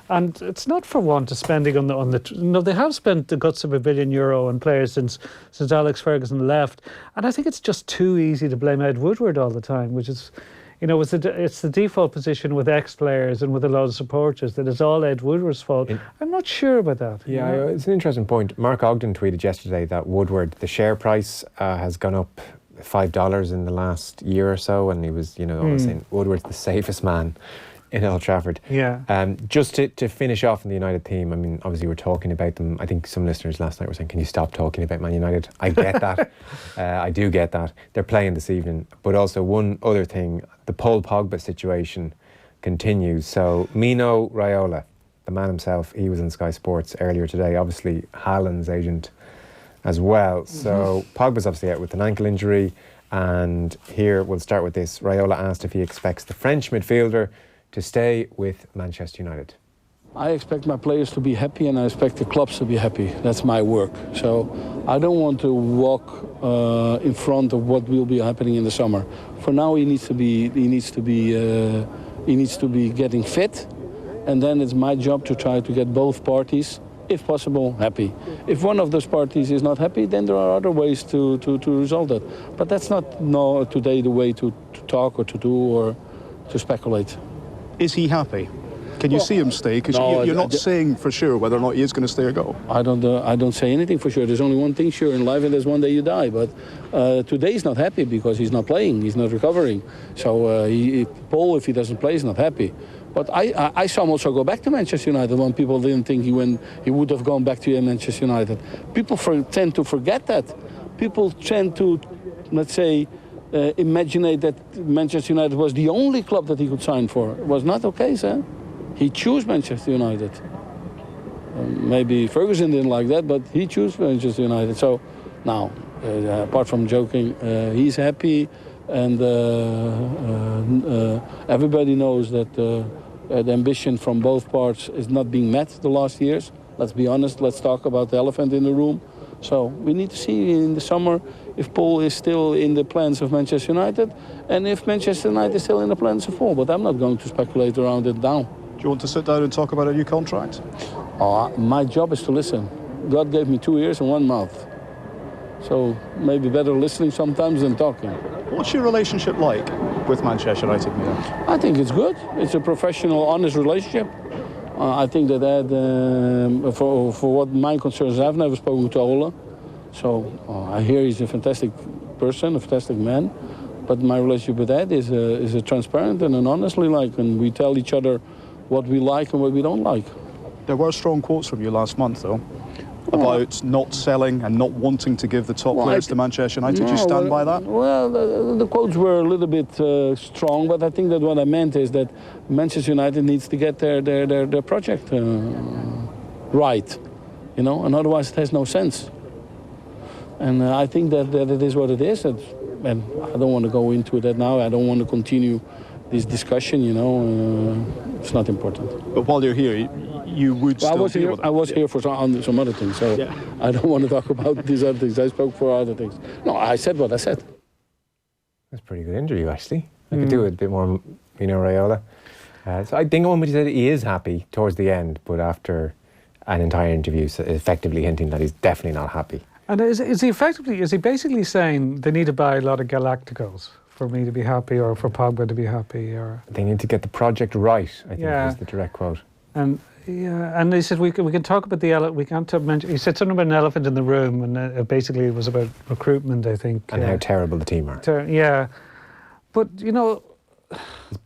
And it's not for want of spending on the no, they have spent the guts of €1 billion on players since Alex Ferguson left, and I think it's just too easy to blame Ed Woodward all the time, which is, you know, it's the default position with ex-players and with a lot of supporters that it's all Ed Woodward's fault. I'm not sure about that. Yeah, it's an interesting point. Mark Ogden tweeted yesterday that Woodward, the share price has gone up $5 in the last year or so, and he was, you know, always saying Woodward's the safest man in Old Trafford. Yeah. Just to finish off on the United team, I mean, obviously we're talking about them. I think some listeners last night were saying, can you stop talking about Man United? I get that. I do get that. They're playing this evening. But also one other thing, the Paul Pogba situation continues. So Mino Raiola, the man himself, he was in Sky Sports earlier today. Obviously Haaland's agent as well. So Pogba's obviously out with an ankle injury. And here we'll start with this. Raiola asked if he expects the French midfielder to stay with Manchester United. I expect my players to be happy, and I expect the clubs to be happy. That's my work. So I don't want to walk in front of what will be happening in the summer. For now, he needs to be getting fit, and then it's my job to try to get both parties, if possible, happy. If one of those parties is not happy, then there are other ways to resolve that. But that's not today the way to talk or to do or to speculate. Is he happy? Can you see him stay? Because you're not saying for sure whether or not he is going to stay or go. I don't say anything for sure. There's only one thing sure in life, and there's one day you die. But today he's not happy because he's not playing. He's not recovering. So Paul, if he doesn't play, is not happy. But I saw him also go back to Manchester United when people didn't think he would have gone back to Manchester United. People tend to forget that. People tend to, let's say, imagine that Manchester United was the only club that he could sign for. It was not the case, eh? He chose Manchester United. Maybe Ferguson didn't like that, but he chose Manchester United. So now, apart from joking, he's happy, and everybody knows that the ambition from both parts is not being met the last years. Let's be honest, let's talk about the elephant in the room. So we need to see in the summer if Paul is still in the plans of Manchester United and if Manchester United is still in the plans of Paul. But I'm not going to speculate around it now. Do you want to sit down and talk about a new contract? My job is to listen. God gave me 2 ears and 1 mouth. So maybe better listening sometimes than talking. What's your relationship like with Manchester United, Mino? I think it's good. It's a professional, honest relationship. I think that Ed, for what my concerns, I've never spoken to Ola. So I hear he's a fantastic person, a fantastic man. But my relationship with Ed is a transparent and an honestly like, and we tell each other what we like and what we don't like. There were strong quotes from you last month, though, about not selling and not wanting to give the top players to Manchester United. Do you stand by that? Well, the quotes were a little bit strong, but I think that what I meant is that Manchester United needs to get their project right, you know, and otherwise it has no sense. And I think that it is what it is, and I don't want to go into that now. I don't want to continue this discussion, you know. It's not important. But while you're here, you would still deal with it. I was here for some other things, so I don't want to talk about these other things. I spoke for other things. No, I said what I said. That's a pretty good interview, actually. I could do it a bit more, Mino Raiola. So I think he said he is happy towards the end, but after an entire interview, so effectively hinting that he's definitely not happy. And is he basically saying they need to buy a lot of Galacticos for me to be happy, or for Pogba to be happy, or they need to get the project right, I think is the direct quote. And and he said we can talk about the elephant. We can't mention. He said something about an elephant in the room, and basically it was about recruitment, I think, and how terrible the team are. But you know,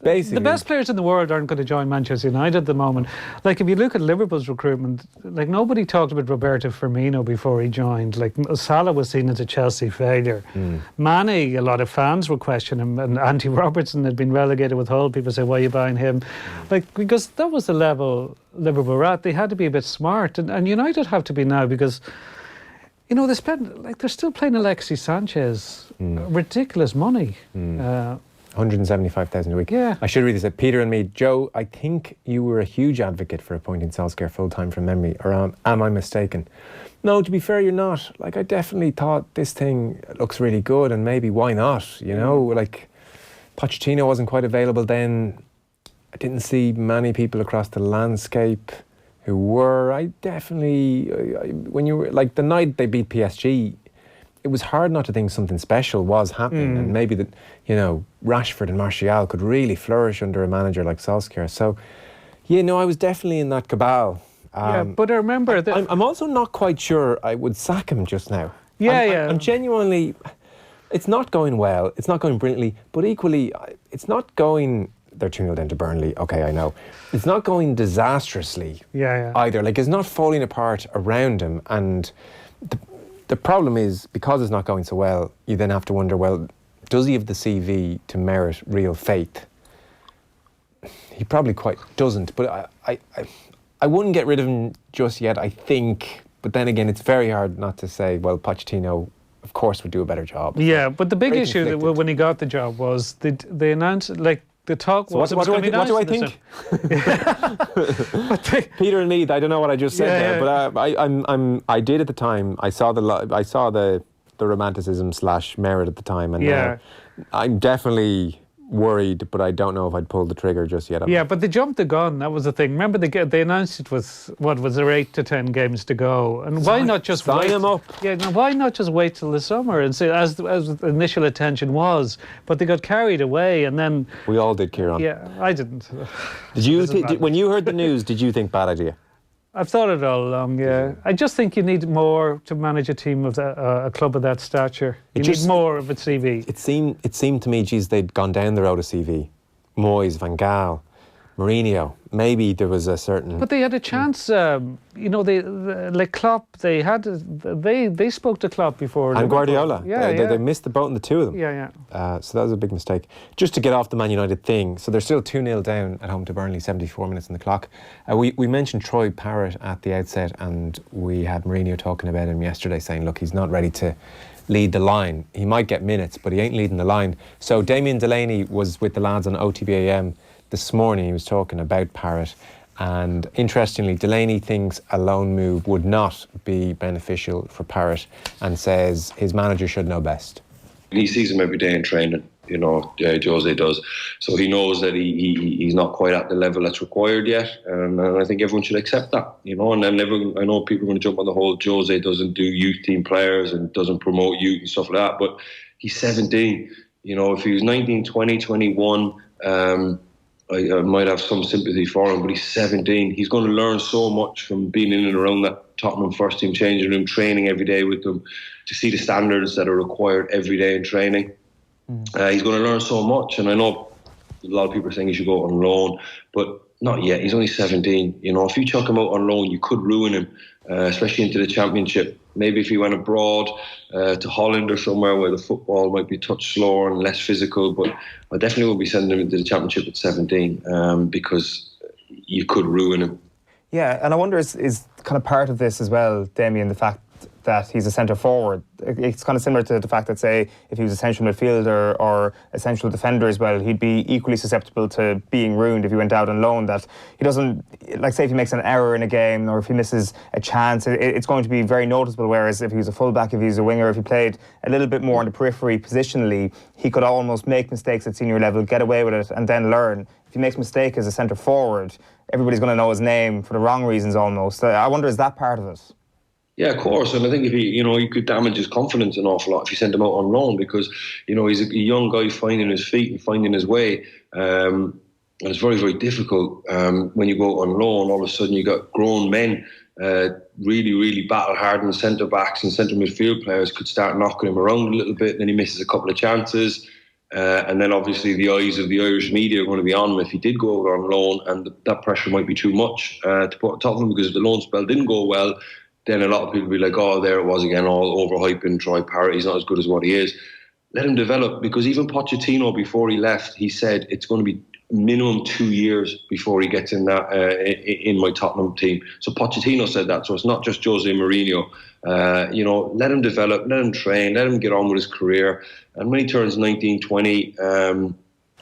basically the best players in the world aren't going to join Manchester United at the moment. Like, if you look at Liverpool's recruitment, like, nobody talked about Roberto Firmino before he joined. Like, Salah was seen as a Chelsea failure. Mane, a lot of fans were questioning him, and Andy Robertson had been relegated with Hull. People say, why are you buying him? Like, because that was the level Liverpool were at. They had to be a bit smart, and United have to be now, because, you know, they're still paying Alexis Sanchez ridiculous money. 175,000 a week. Yeah. I should read this. Peter and me. Joe, I think you were a huge advocate for appointing Solskjaer full-time from memory, or am I mistaken? No, to be fair, you're not. Like, I definitely thought this thing looks really good, and maybe why not? You know, like, Pochettino wasn't quite available then. I didn't see many people across the landscape who were. I definitely, when you were, like, the night they beat PSG, it was hard not to think something special was happening, and maybe that, you know, Rashford and Martial could really flourish under a manager like Solskjaer. So, yeah, no, I was definitely in that cabal. But I remember that I'm also not quite sure I would sack him just now. I'm genuinely. It's not going well. It's not going brilliantly, but equally, it's not going. They're 2-0 down to Burnley. Okay, I know. It's not going disastrously either. Like, it's not falling apart around him, and the problem is, because it's not going so well, you then have to wonder, well, does he have the CV to merit real faith? He probably quite doesn't, but I wouldn't get rid of him just yet, I think. But then again, it's very hard not to say, well, Pochettino, of course, would do a better job. Yeah, but the big issue when he got the job was they announced, like, the talk was... What do I think? Peter and me, I don't know what I just said there, but I did at the time. I saw the romanticism / merit at the time, and I'm definitely worried, but I don't know if I'd pull the trigger just yet. But they jumped the gun. That was the thing. Remember, they announced it with, what was there, 8 to 10 games to go, and why not just sign him up? Yeah, now why not just wait till the summer and see, as the initial attention was? But they got carried away, and then we all did, Kieran. Yeah, I didn't. Did you when you heard the news? Did you think bad idea? I've thought it all along. Yeah, I just think you need more to manage a team of a club of that stature. You need more of a CV. It seemed to me, they'd gone down the road of CV. Moyes, Van Gaal, Mourinho. Maybe there was a certain. But they had a chance. You know, like Klopp. They spoke to Klopp before. And Guardiola. They missed the boat in the two of them. So that was a big mistake. Just to get off the Man United thing. So they're still 2-0 down at home to Burnley. 74 minutes on the clock. We mentioned Troy Parrott at the outset, and we had Mourinho talking about him yesterday, saying, look, he's not ready to lead the line. He might get minutes, but he ain't leading the line. So Damien Delaney was with the lads on OTBAM this morning. He was talking about Parrott, and interestingly, Delaney thinks a loan move would not be beneficial for Parrott, and says his manager should know best. He sees him every day in training, you know, Jose does. So he knows that he's not quite at the level that's required yet, and I think everyone should accept that, you know. And then I know people are going to jump on the whole Jose doesn't do youth team players and doesn't promote youth and stuff like that, but he's 17. You know, if he was 19, 20, 21, I might have some sympathy for him, but he's 17. He's going to learn so much from being in and around that Tottenham first team changing room, training every day with them, to see the standards that are required every day in training. He's going to learn so much, and I know a lot of people are saying he should go on loan, but not yet. He's only 17. You know, if you chuck him out on loan, you could ruin him, especially into the Championship. Maybe if he went abroad to Holland or somewhere where the football might be a touch slower and less physical, but I definitely won't be sending him into the Championship at 17 because you could ruin him. Yeah, and I wonder is kind of part of this as well, Damien, the fact that he's a centre forward. It's kind of similar to the fact that, say, if he was a central midfielder or a central defender as well, he'd be equally susceptible to being ruined if he went out on loan. That he doesn't, like, say if he makes an error in a game or if he misses a chance, it's going to be very noticeable. Whereas if he was a fullback, if he was a winger, if he played a little bit more on the periphery positionally, he could almost make mistakes at senior level, get away with it, and then learn. If he makes a mistake as a centre forward, everybody's going to know his name for the wrong reasons almost. I wonder, is that part of it? Yeah, of course, and I think if he could damage his confidence an awful lot if you sent him out on loan, because he's a young guy finding his feet and finding his way, and it's very, very difficult when you go out on loan. All of a sudden, you got grown men, really, really battle-hardened centre backs and centre midfield players could start knocking him around a little bit. And then he misses a couple of chances. And then obviously the eyes of the Irish media are going to be on him if he did go out on loan, and that pressure might be too much to put on Tottenham, because if the loan spell didn't go well, then a lot of people will be like, oh, there it was again, all overhyping Troy Parrott, he's not as good as what he is. Let him develop, because even Pochettino, before he left, he said it's going to be minimum 2 years before he gets in that in my Tottenham team. So Pochettino said that, so it's not just Jose Mourinho. Let him develop, let him train, let him get on with his career. And when he turns 19, 20,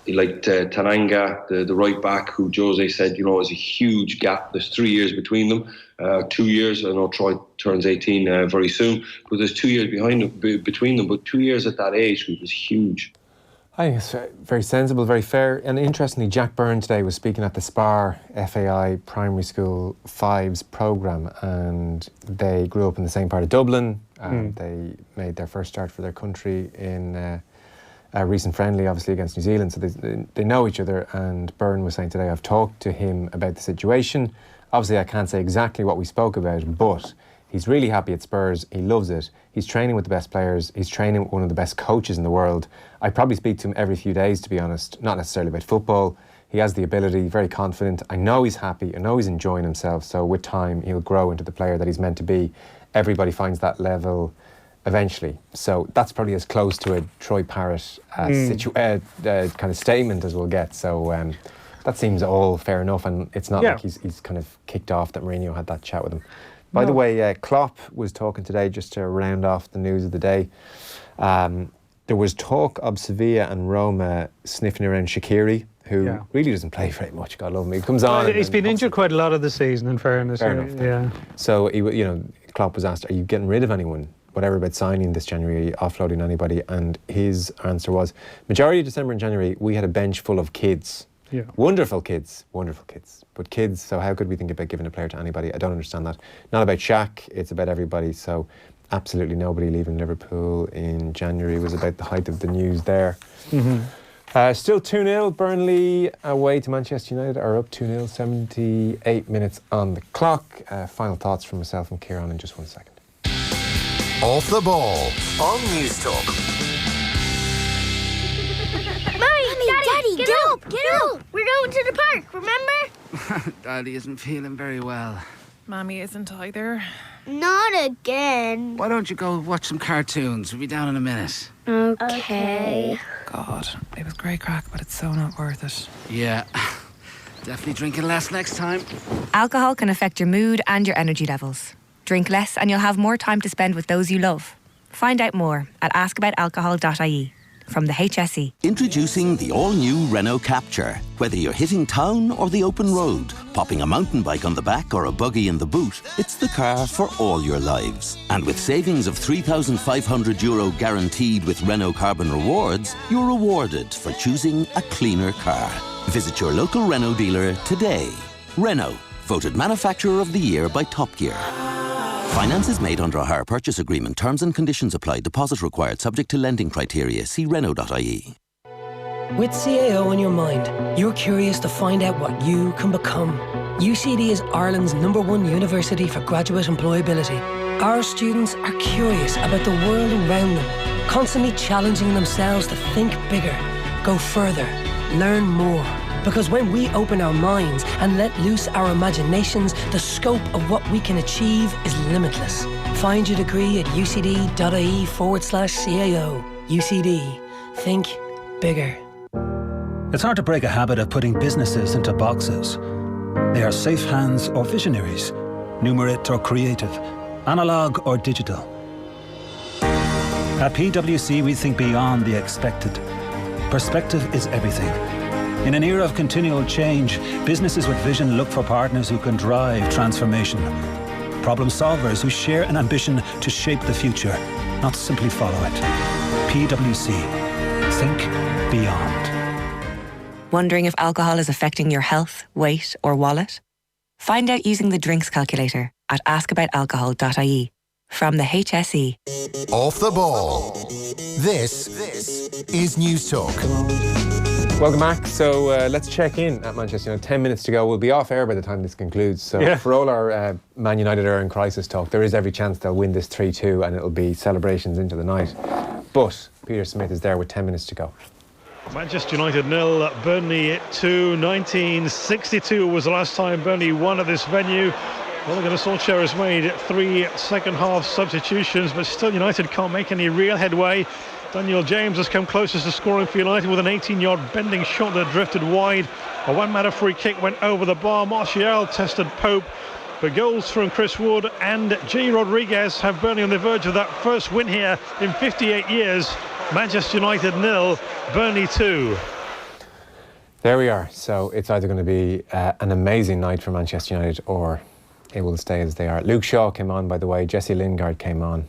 like Tananga, the right back, who Jose said, is a huge gap. There's 3 years between them, 2 years. I know Troy turns 18 very soon, but there's 2 years between them. But 2 years at that age group is huge. I think it's very sensible, very fair. And interestingly, Jack Byrne today was speaking at the Spar FAI Primary School 5's programme, and they grew up in the same part of Dublin. They made their first start for their country in a recent friendly, obviously, against New Zealand. So they know each other, and Byrne was saying today, I've talked to him about the situation. Obviously, I can't say exactly what we spoke about, but he's really happy at Spurs. He loves it. He's training with the best players. He's training with one of the best coaches in the world. I probably speak to him every few days, to be honest, not necessarily about football. He has the ability, very confident. I know he's happy. I know he's enjoying himself. So with time, he'll grow into the player that he's meant to be. Everybody finds that level eventually. So that's probably as close to a Troy Parrott kind of statement as we'll get. So that seems all fair enough. And it's not like he's kind of kicked off that Mourinho had that chat with him. By the way, Klopp was talking today, just to round off the news of the day. There was talk of Sevilla and Roma sniffing around Shaqiri, who really doesn't play very much, God love him. He comes on. He's been injured quite a lot of the season, in fairness. Fair enough. Yeah. So, Klopp was asked, are you getting rid of anyone? Whatever about signing this January, offloading anybody? And his answer was, majority of December and January, we had a bench full of kids. Yeah. Wonderful kids. But kids, so how could we think about giving a player to anybody? I don't understand that. Not about Shaq, it's about everybody. So absolutely nobody leaving Liverpool in January was about the height of the news there. Still 2-0, Burnley away to Manchester United are up 2-0, 78 minutes on the clock. Final thoughts from myself and Kieran in just 1 second. Off the ball on News Talk. Daddy, get up! We're going to the park, remember? Daddy isn't feeling very well. Mommy isn't either. Not again. Why don't you go watch some cartoons? We'll be down in a minute. Okay. God, it was great crack, but it's so not worth it. Yeah, definitely drinking less next time. Alcohol can affect your mood and your energy levels. Drink less and you'll have more time to spend with those you love. Find out more at askaboutalcohol.ie. From the HSE. Introducing the all-new Renault Capture. Whether you're hitting town or the open road, popping a mountain bike on the back or a buggy in the boot, it's the car for all your lives. And with savings of €3,500 guaranteed with Renault Carbon Rewards, you're rewarded for choosing a cleaner car. Visit your local Renault dealer today. Renault, voted Manufacturer of the Year by Top Gear. Finance is made under a hire purchase agreement. Terms and conditions apply. Deposit required subject to lending criteria. See Renault.ie. With CAO on your mind, you're curious to find out what you can become. UCD is Ireland's #1 university for graduate employability. Our students are curious about the world around them, constantly challenging themselves to think bigger, go further, learn more. Because when we open our minds and let loose our imaginations, the scope of what we can achieve is limitless. Find your degree at ucd.ie/CAO. UCD. Think bigger. It's hard to break a habit of putting businesses into boxes. They are safe hands or visionaries, numerate or creative, analog or digital. At PwC, we think beyond the expected. Perspective is everything. In an era of continual change, businesses with vision look for partners who can drive transformation. Problem solvers who share an ambition to shape the future, not simply follow it. PwC. Think beyond. Wondering if alcohol is affecting your health, weight, or wallet? Find out using the drinks calculator at askaboutalcohol.ie from the HSE. Off the ball. This is News Talk. Welcome back. So let's check in at Manchester United. 10 minutes to go. We'll be off air by the time this concludes. So for all our Man United are in crisis talk, there is every chance they'll win this 3-2 and it'll be celebrations into the night. But Peter Smith is there with 10 minutes to go. Manchester United 0, Burnley 2. 1962 was the last time Burnley won at this venue. Ole Gunnar Solskjaer has made 3 second-half substitutions, but still United can't make any real headway. Daniel James has come closest to scoring for United with an 18-yard bending shot that drifted wide. A one-matter free kick went over the bar. Martial tested Pope. But goals from Chris Wood and J. Rodriguez have Burnley on the verge of that first win here in 58 years. Manchester United 0, Burnley 2. There we are. So it's either going to be an amazing night for Manchester United or it will stay as they are. Luke Shaw came on, by the way. Jesse Lingard came on.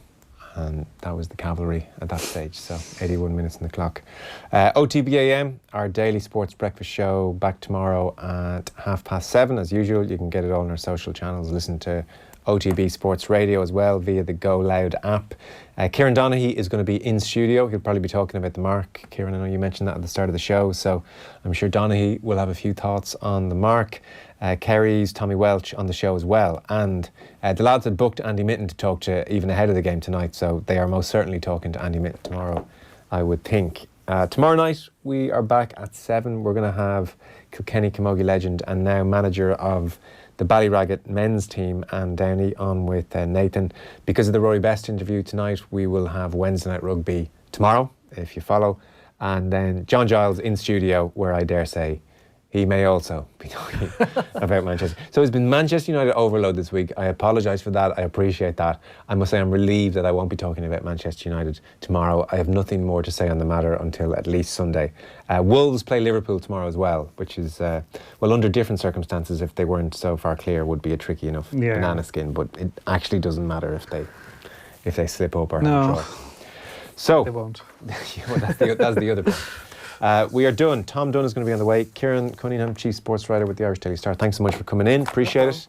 And that was the cavalry at that stage, so 81 minutes on the clock. OTBAM, our daily sports breakfast show, back tomorrow at 7:30 as usual. You can get it all on our social channels. Listen to OTB Sports Radio as well via the Go Loud app. Kieran Donaghy is going to be in studio. He'll probably be talking about the mark. Kieran, I know you mentioned that at the start of the show, so I'm sure Donaghy will have a few thoughts on the mark. Kerry's Tommy Welch on the show as well, and the lads had booked Andy Mitten to talk to even ahead of the game tonight, so they are most certainly talking to Andy Mitten tomorrow, I would think. Tomorrow night we are back at 7. We're going to have Kilkenny Camogie legend and now manager of the Ballyraggett men's team and Downey on with Nathan. Because of the Rory Best interview tonight, we will have Wednesday night rugby tomorrow, if you follow, and then John Giles in studio, where I dare say he may also be talking about Manchester. So it's been Manchester United overload this week. I apologise for that. I appreciate that. I must say I'm relieved that I won't be talking about Manchester United tomorrow. I have nothing more to say on the matter until at least Sunday. Wolves play Liverpool tomorrow as well, which is, well, under different circumstances, if they weren't so far clear, would be a tricky enough banana skin. But it actually doesn't matter if they slip up or have a draw. So they won't. Well, that's the other point. We are done. Tom Dunn is going to be on the way. Kieran Cunningham, Chief Sports Writer with the Irish Daily Star. Thanks so much for coming in. Appreciate it.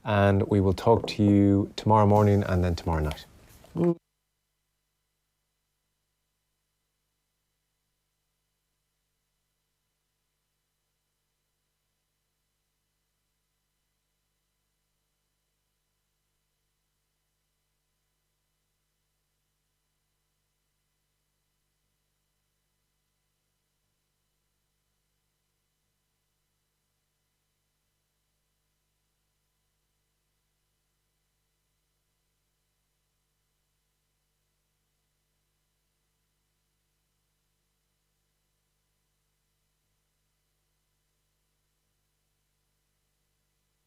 And we will talk to you tomorrow morning and then tomorrow night.